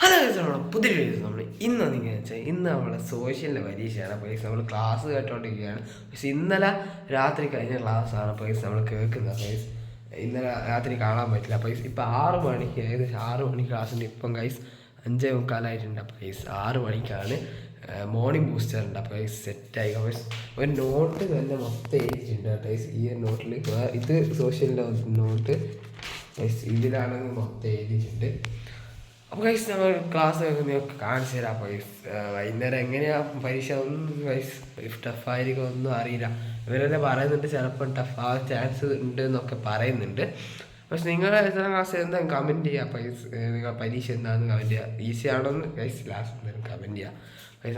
Hello നമ്മൾ പുതിയ videos നമ്മൾ ഇന്ന് വന്നിരിക്കുകയെന്ന് വെച്ചാൽ ഇന്ന് നമ്മളെ സോഷ്യലിൻ്റെ പരീക്ഷയാണ് പൈസ നമ്മൾ ക്ലാസ് കേട്ടോണ്ടിരിക്കുകയാണ്. പക്ഷെ ഇന്നലെ രാത്രി കഴിഞ്ഞ ക്ലാസ്സാണ് പൈസ നമ്മൾ കേൾക്കുന്നത്. പൈസ ഇന്നലെ രാത്രി കാണാൻ പറ്റില്ല. പൈസ ഇപ്പം 6 മണിക്ക് ഏകദേശം 6 മണിക്ക് ക്ലാസ്സുണ്ട്. ഇപ്പം ഗൈസ് 5:45 പൈസ 6 മണിക്കാണ് മോർണിംഗ് ബൂസ്റ്റർ ഉണ്ട്. അപ്പോൾ ഗൈസ് സെറ്റായി പൈസ ഒരു നോട്ട് തന്നെ മൊത്തം എഴുതിയിട്ടുണ്ട് ഗൈസ്. ഈ നോട്ടിൽ ഇത് സോഷ്യലിൻ്റെ നോട്ട് ഗൈസ് ഇതിലാണെങ്കിൽ മൊത്തം എഴുതിയിട്ടുണ്ട്. അപ്പോൾ ഗൈസ് നമ്മൾ ക്ലാസ് നിങ്ങൾക്ക് കാണിച്ചു തരാം. അപ്പോൾ ഗൈസ് വൈകുന്നേരം എങ്ങനെയാണ് പരീക്ഷ ഒന്നും ഗൈസ് ടഫായിരിക്കും ഒന്നും അറിയില്ല. ഇവരെന്നെ പറയുന്നുണ്ട് ചിലപ്പോൾ ടഫാകാൻ ചാൻസ് ഉണ്ട് എന്നൊക്കെ പറയുന്നുണ്ട്. പക്ഷെ നിങ്ങൾ എത്ര ക്ലാസ് എന്താ കമൻറ്റ് ചെയ്യുക. പൈസ നിങ്ങൾ പരീക്ഷ എന്താണെന്ന് കമൻറ്റ് ചെയ്യുക. ഈസി ആണോന്ന് ഗൈസ് ലാസ്റ്റ് എന്തായാലും കമൻറ്റ് ചെയ്യുക. പൈസ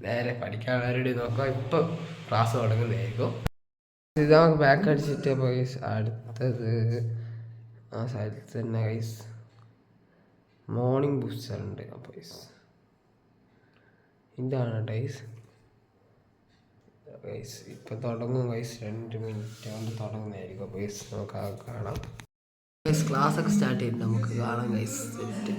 നേരെ പഠിക്കാനുള്ളവരുടെ നോക്കാം. ഇപ്പോൾ ക്ലാസ് തുടങ്ങുന്നതായിരിക്കും. ഇത് നമുക്ക് ബാക്ക് അടിച്ചിട്ട് ഗൈസ് അടുത്തത് ആ സ്ഥലത്ത് തന്നെ ഗൈസ് മോർണിംഗ് ബൂസ്റ്റർ ഉണ്ട്. അപ്പോൾ ഇതാണ് ഗൈസ് ഇപ്പം തുടങ്ങും ഗൈസ് 2 മിനിറ്റ് കൊണ്ട് തുടങ്ങുന്നതായിരിക്കും. അപ്പോൾ നമുക്ക് കാണാം. ഗൈസ് ക്ലാസ് ഒക്കെ സ്റ്റാർട്ട് ചെയ്തിട്ട് നമുക്ക് കാണാം ഗൈസ്. സെറ്റ്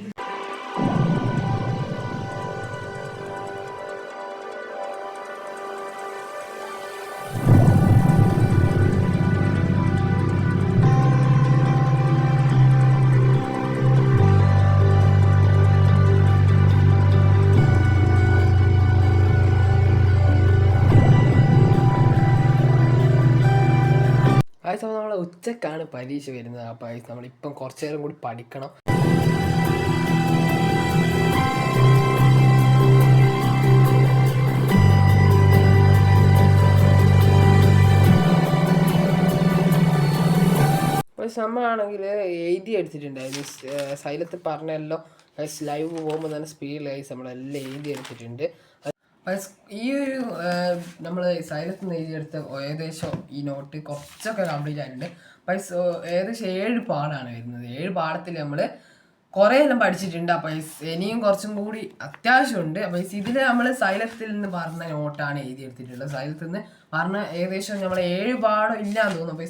സമയം നമ്മളെ ഉച്ചക്കാണ് പരീക്ഷ വരുന്നത്. അപ്പോൾ നമ്മളിപ്പം കുറച്ച് നേരം കൂടി പഠിക്കണം. അപ്പോൾ സമയമാണെങ്കിൽ എഴുതി എടുത്തിട്ടുണ്ടായിരുന്നു. സൈലത്ത് പറഞ്ഞല്ലോ ലൈവ് പോകുമ്പോൾ തന്നെ സ്പീഡിൽ നമ്മളെല്ലാം എഴുതി എടുത്തിട്ടുണ്ട്. ഈ ഒരു നമ്മൾ സൈലത്ത് നിന്ന് എഴുതിയെടുത്ത ഏകദേശം ഈ നോട്ട് കുറച്ചൊക്കെ കംപ്ലീറ്റ് ആയിട്ടുണ്ട്. ഏകദേശം 7 പാഠമാണ് വരുന്നത്. 7 പാഠത്തിൽ നമ്മൾ കുറേ എല്ലാം പഠിച്ചിട്ടുണ്ട്. അപ്പോൾ ഇനിയും കുറച്ചും കൂടി അത്യാവശ്യമുണ്ട്. അപ്പോൾ ഇതിൽ നമ്മൾ സൈലത്തിൽ നിന്ന് പറഞ്ഞ നോട്ടാണ് എഴുതിയെടുത്തിട്ടുള്ളത്. സൈലത്തിൽ നിന്ന് പറഞ്ഞ ഏകദേശം നമ്മൾ 7 പാഠം ഇല്ലാന്ന് തോന്നുന്നു. അപ്പോൾ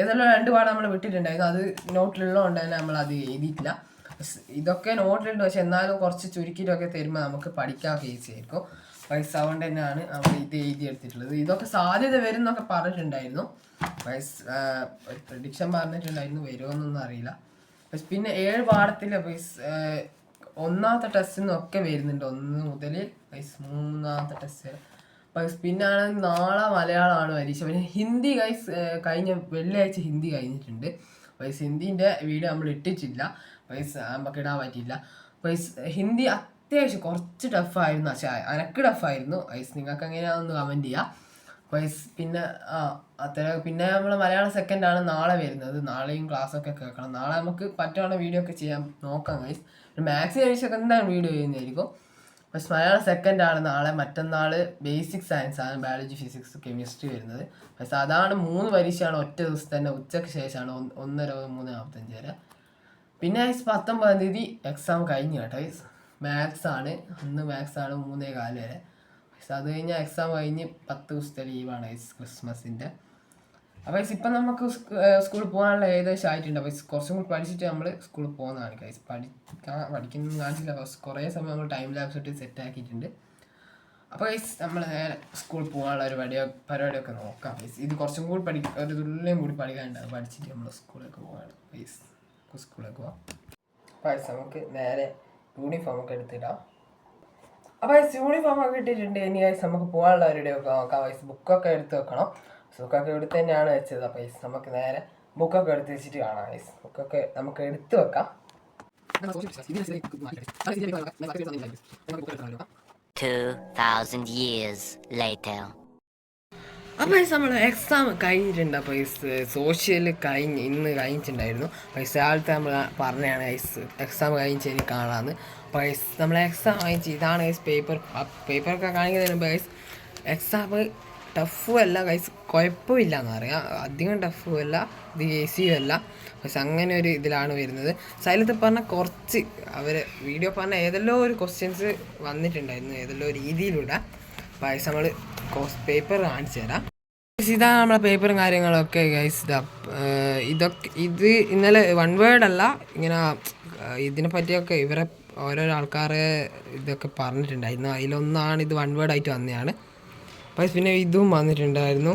ഏതെല്ലാം 2 പാഠം നമ്മൾ വിട്ടിട്ടുണ്ടായിരുന്നു. അത് നോട്ടിലുള്ളതുകൊണ്ട് തന്നെ നമ്മൾ അത് എഴുതിയിട്ടില്ല. ഇതൊക്കെ നോട്ടിലുണ്ട്. പക്ഷെ എന്നാലും കുറച്ച് ചുരുക്കിയിട്ടൊക്കെ തരുമ്പോൾ നമുക്ക് പഠിക്കാൻ ഈസി ആയിരിക്കും. അതുകൊണ്ട് തന്നെയാണ് നമ്മൾ ഇത് എഴുതിയെടുത്തിട്ടുള്ളത്. ഇതൊക്കെ സാധ്യത വരും എന്നൊക്കെ പറഞ്ഞിട്ടുണ്ടായിരുന്നു. പ്രഡിക്ഷൻ പറഞ്ഞിട്ടുണ്ടായിരുന്നു, വരുമോന്നൊന്നും അറിയില്ല. പിന്നെ 7 പാഠത്തിൽ ഒന്നാമത്തെ ടെസ്റ്റിൽ നിന്നൊക്കെ വരുന്നുണ്ട്. 1 മുതൽ 3ാമത്തെ ടെസ്റ്റ്. പിന്നെ ആണെങ്കിൽ നാളെ മലയാളമാണ് പരീക്ഷ. പിന്നെ ഹിന്ദി കഴിഞ്ഞ വെള്ളിയാഴ്ച ഹിന്ദി കഴിഞ്ഞിട്ടുണ്ട്. ഹിന്ദീൻ്റെ വീഡിയോ നമ്മൾ ഇട്ടിട്ടില്ല. നമുക്ക് ഇടാൻ പറ്റിയില്ല. ഹിന്ദി അത്യാവശ്യം കുറച്ച് ടഫായിരുന്നു. പക്ഷേ എനക്ക് ടഫായിരുന്നു. നിങ്ങൾക്ക് എങ്ങനെയാണെന്ന് കമൻറ്റ് ചെയ്യാം. പിന്നെ പിന്നെ നമ്മൾ മലയാളം സെക്കൻഡാണ് നാളെ വരുന്നത്. നാളെയും ക്ലാസ്സൊക്കെ കേൾക്കണം. നാളെ നമുക്ക് പറ്റുന്ന വീഡിയോ ഒക്കെ ചെയ്യാൻ നോക്കാം ഗൈസ്. മാത്സ് പരീക്ഷയൊക്കെ എന്തായാലും വീഡിയോ ചെയ്യുന്നതായിരിക്കും. മലയാളം സെക്കൻഡാണ് നാളെ. മറ്റന്നാൾ ബേസിക് സയൻസ് ആണ്, ബയോളജി, ഫിസിക്സ്, കെമിസ്ട്രി വരുന്നത്. അതാണ് 3 പരീക്ഷയാണ് ഒറ്റ ദിവസം തന്നെ. ഉച്ചയ്ക്ക് ശേഷമാണ് 1:03:45 വരെ. പിന്നെ 19-ാം തീയതി എക്സാം കഴിഞ്ഞു കേട്ടോ. മാത്സ് ആണ്, അന്ന് മാത്സ് ആണ് 3:15 വരെ. അത് കഴിഞ്ഞാൽ എക്സാം കഴിഞ്ഞ് 10 ദിവസത്തെ ലീവാണ് ക്രിസ്മസിൻ്റെ. അപ്പോൾ ഇപ്പം നമുക്ക് സ്കൂളിൽ പോകാനുള്ള ഏകദേശം ആയിട്ടുണ്ട്. അപ്പോൾ കുറച്ചും കൂടി പഠിച്ചിട്ട് നമ്മൾ സ്കൂളിൽ പോകുന്നതാണ്. പഠിക്കുന്ന കാണിച്ചില്ല. കുറേ സമയം നമ്മൾ ടൈം ലാബ്സ് ഇട്ട് സെറ്റാക്കിയിട്ടുണ്ട്. അപ്പോൾ നമ്മൾ നേരെ സ്കൂളിൽ പോകാനുള്ള ഒരു പരിപാടിയൊക്കെ നോക്കാം. ഇത് കുറച്ചും കൂടി ഒരു തുള്ളിയും കൂടി പഠിക്കാനുണ്ടാവും. പഠിച്ചിട്ട് നമ്മൾ സ്കൂളിലേക്ക് പോകാണ്. സ്കൂളിലേക്ക് പോകാം. അപ്പോൾ നമുക്ക് നേരെ യൂണിഫോം ഒക്കെ എടുത്തിടാം. അപ്പോൾ യൂണിഫോം ഒക്കെ ഇട്ടിട്ടുണ്ട്. ഇനി നമുക്ക് പോകാനുള്ള പരിപാടിയൊക്കെ നോക്കാം. ബുക്കൊക്കെ എടുത്ത് വെക്കണം. ബുക്കൊക്കെ എടുത്ത് തന്നെയാണ് വെച്ചത്. അപ്പോൾ നമുക്ക് നേരെ ബുക്കൊക്കെ എടുത്ത് വെച്ചിട്ട് കാണാം. ബുക്കൊക്കെ നമുക്ക് എടുത്ത് വെക്കാം. 2000 years later. അപ്പോൾ നമ്മൾ എക്സാം കഴിഞ്ഞിട്ടുണ്ട്. അപ്പോൾ സോഷ്യൽ ഇന്ന് കഴിഞ്ഞിട്ടുണ്ടായിരുന്നു. രാവിലത്തെ നമ്മൾ പറഞ്ഞതാണ് എക്സാം കഴിഞ്ഞ് ശരി കാണാമെന്ന്. അപ്പോൾ നമ്മൾ എക്സാം വാങ്ങിച്ച് ഇതാണ് പേപ്പറൊക്കെ കാണിക്കുന്നതിന് മുമ്പ് എക്സാം ടഫും അല്ല കുഴപ്പമില്ല എന്ന് പറയാം. അധികം ടഫും അല്ല, ഇത് ഈസിയും അല്ല. അങ്ങനെ ഒരു ഇതിലാണ് വരുന്നത്. സൈലത്ത് പറഞ്ഞ കുറച്ച് അവർ വീഡിയോ പറഞ്ഞ ഏതെല്ലോ ഒരു ക്വസ്റ്റ്യൻസ് വന്നിട്ടുണ്ടായിരുന്നു ഏതെല്ലോ രീതിയിലൂടെ. അപ്പോൾ നമ്മൾ പേപ്പർ കാണിച്ചു തരാം. ഇതാണ് നമ്മളെ പേപ്പറും കാര്യങ്ങളൊക്കെ ഇത് ഇന്നലെ 1 വേർഡ് അല്ല, ഇങ്ങനെ ഇതിനെ പറ്റിയൊക്കെ ഇവരെ ഓരോരോ ആൾക്കാർ ഇതൊക്കെ പറഞ്ഞിട്ടുണ്ടായിരുന്നു. അതിലൊന്നാണ് ഇത് 1 വേർഡ് ആയിട്ട് വന്നതാണ്. പൈസ് പിന്നെ ഇതും വന്നിട്ടുണ്ടായിരുന്നു.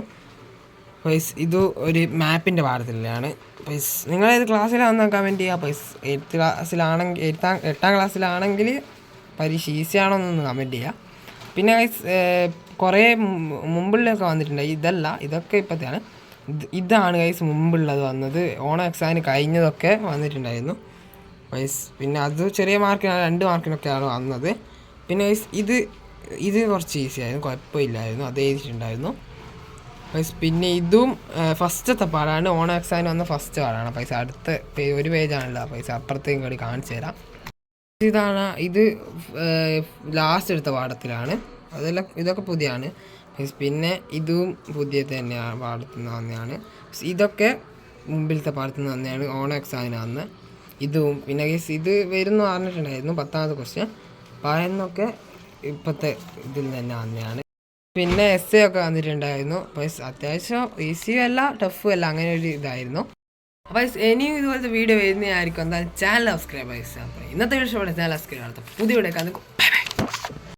പൈസ് ഇത് ഒരു മാപ്പിൻ്റെ പാഠത്തിലാണ്. പൈസ് നിങ്ങളേത് ക്ലാസ്സിലാണെന്ന് കമൻറ്റ് ചെയ്യുക. പൈസ് 8th ക്ലാസ്സിലാണെങ്കിൽ 8ാം ക്ലാസ്സിലാണെങ്കിൽ പരീക്ഷ ഈസിയാണോ എന്നൊന്ന് കമൻറ്റ് ചെയ്യുക. പിന്നെ പൈസ് കുറേ മുമ്പുള്ളതൊക്കെ വന്നിട്ടുണ്ട്. ഇതല്ല, ഇതൊക്കെ ഇപ്പോഴത്തെയാണ്. ഇതാണ് കൈസ് മുമ്പുള്ളത് വന്നത്. ഓണം എക്സാമിന് കഴിഞ്ഞതൊക്കെ വന്നിട്ടുണ്ടായിരുന്നു പൈസ്. പിന്നെ അത് ചെറിയ മാർക്കിനാണ്, 2 മാർക്കിനൊക്കെയാണ് വന്നത്. പിന്നെ കൈസ് ഇത് കുറച്ച് ഈസി ആയിരുന്നു, കുഴപ്പമില്ലായിരുന്നു, അത് എഴുതിയിട്ടുണ്ടായിരുന്നു പൈസ്. പിന്നെ ഇതും ഫസ്റ്റത്തെ പാടാണ്, ഓണം എക്സാമിന് വന്ന ഫസ്റ്റ് പാടാണ് പൈസ. അടുത്ത ഒരു പേജാണല്ലോ പൈസ, അപ്പുറത്തേക്കും കൂടി കാണിച്ചു തരാം. ഇത് ലാസ്റ്റ് എടുത്ത പാഠത്തിലാണ്. ഇതൊക്കെ പുതിയാണ്. പിന്നെ ഇതും പുതിയ തന്നെയാണ്, പാടത്തു നിന്ന് തന്നെയാണ്. ഇതൊക്കെ മുമ്പിലത്തെ പാടത്തു നിന്ന് തന്നെയാണ് ഓണം എക്സാമിന് വന്ന്. ഇതും പിന്നെ ഇത് വരുന്നു പറഞ്ഞിട്ടുണ്ടായിരുന്നു 10ാമത്തെ ക്വസ്റ്റ്യൻ. പറയുന്നൊക്കെ ഇപ്പോഴത്തെ ഇതിൽ തന്നെ തന്നെയാണ്. പിന്നെ essay ഒക്കെ വന്നിട്ടുണ്ടായിരുന്നു. അപ്പോൾ അത്യാവശ്യം ഈസിയും അല്ല ടഫും അല്ല, അങ്ങനെ ഒരു ഇതായിരുന്നു. അപ്പോൾ ഇനിയും ഇതുപോലത്തെ വീഡിയോ വരുന്നതായിരിക്കും. എന്തായാലും ചാനൽ സബ്സ്ക്രൈബ് ചെയ്യുക. അപ്പോൾ ഇന്നത്തെ വീഡിയോ ഇഷ്ടപ്പെട്ട ചാനൽ സബ്സ്ക്രൈബ് നടത്തും. പുതിയ വീഡിയോ കാണുമ്പോൾ ബൈ ബൈ.